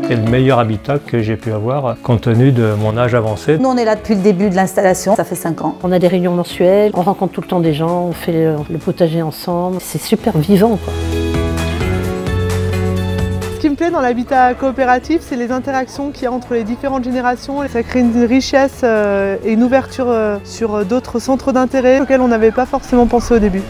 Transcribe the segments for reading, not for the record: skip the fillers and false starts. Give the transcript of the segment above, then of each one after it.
c'était le meilleur habitat que j'ai pu avoir compte tenu de mon âge avancé. Nous, on est là depuis le début de l'installation, ça fait 5 ans. On a des réunions mensuelles, on rencontre tout le temps des gens, on fait le potager ensemble. C'est super vivant, quoi. Ce qui me plaît dans l'habitat coopératif, c'est les interactions qu'il y a entre les différentes générations. Ça crée une richesse et une ouverture sur d'autres centres d'intérêt auxquels on n'avait pas forcément pensé au début.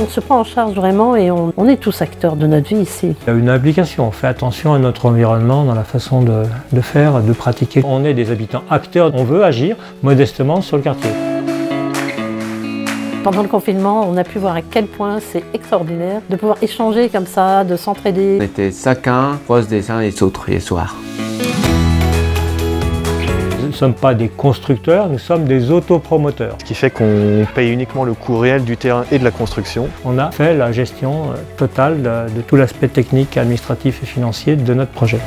On se prend en charge vraiment et on est tous acteurs de notre vie ici. Il y a une implication, on fait attention à notre environnement dans la façon de faire, de pratiquer. On est des habitants acteurs, on veut agir modestement sur le quartier. Pendant le confinement, on a pu voir à quel point c'est extraordinaire de pouvoir échanger comme ça, de s'entraider. On était chacun proche des uns et des autres les soirs. Nous ne sommes pas des constructeurs, nous sommes des autopromoteurs. Ce qui fait qu'on paye uniquement le coût réel du terrain et de la construction. On a fait la gestion totale de tout l'aspect technique, administratif et financier de notre projet.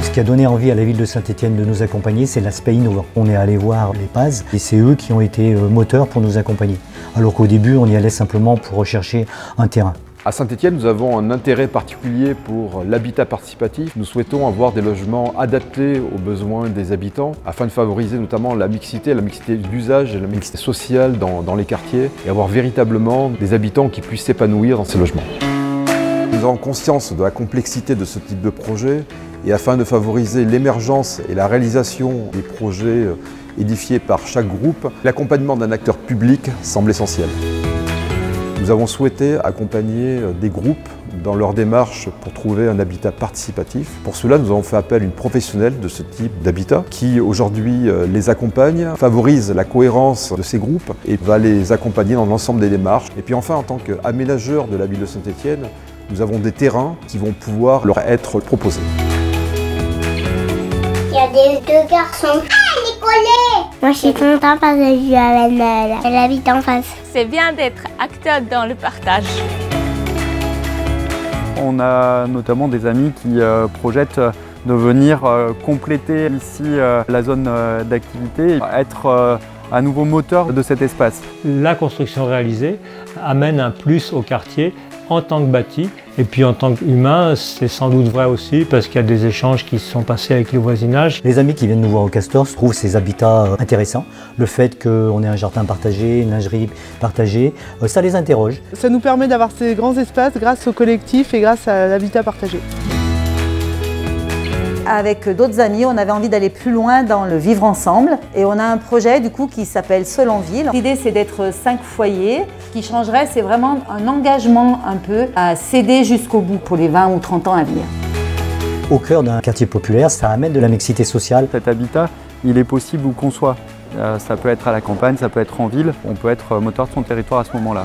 Ce qui a donné envie à la ville de Saint-Étienne de nous accompagner, c'est l'aspect innovant. On est allé voir les PAS et c'est eux qui ont été moteurs pour nous accompagner. Alors qu'au début, on y allait simplement pour rechercher un terrain. À Saint-Étienne, nous avons un intérêt particulier pour l'habitat participatif. Nous souhaitons avoir des logements adaptés aux besoins des habitants afin de favoriser notamment la mixité d'usage et la mixité sociale dans les quartiers et avoir véritablement des habitants qui puissent s'épanouir dans ces logements. Nous avons conscience de la complexité de ce type de projet et afin de favoriser l'émergence et la réalisation des projets édifiés par chaque groupe, l'accompagnement d'un acteur public semble essentiel. Nous avons souhaité accompagner des groupes dans leur démarche pour trouver un habitat participatif. Pour cela, nous avons fait appel à une professionnelle de ce type d'habitat qui aujourd'hui les accompagne, favorise la cohérence de ces groupes et va les accompagner dans l'ensemble des démarches. Et puis enfin, en tant qu'aménageur de la ville de Saint-Étienne, nous avons des terrains qui vont pouvoir leur être proposés. Il y a des deux garçons. Ah, Nicolas! Moi, je suis contente parce que je suis avec elle habite en face. C'est bien d'être acteur dans le partage. On a notamment des amis qui projettent de venir compléter ici la zone d'activité, être un nouveau moteur de cet espace. La construction réalisée amène un plus au quartier en tant que bâti et puis en tant qu'humain, c'est sans doute vrai aussi parce qu'il y a des échanges qui se sont passés avec le voisinage. Les amis qui viennent nous voir au Castor trouvent ces habitats intéressants. Le fait qu'on ait un jardin partagé, une lingerie partagée, ça les interroge. Ça nous permet d'avoir ces grands espaces grâce au collectif et grâce à l'habitat partagé. Avec d'autres amis, on avait envie d'aller plus loin dans le vivre ensemble et on a un projet du coup qui s'appelle Seul en Ville. L'idée c'est d'être 5 foyers. Ce qui changerait, c'est vraiment un engagement un peu à céder jusqu'au bout pour les 20 ou 30 ans à venir. Au cœur d'un quartier populaire, ça amène de la mixité sociale. Cet habitat, il est possible où qu'on soit. Ça peut être à la campagne, ça peut être en ville, on peut être moteur de son territoire à ce moment-là.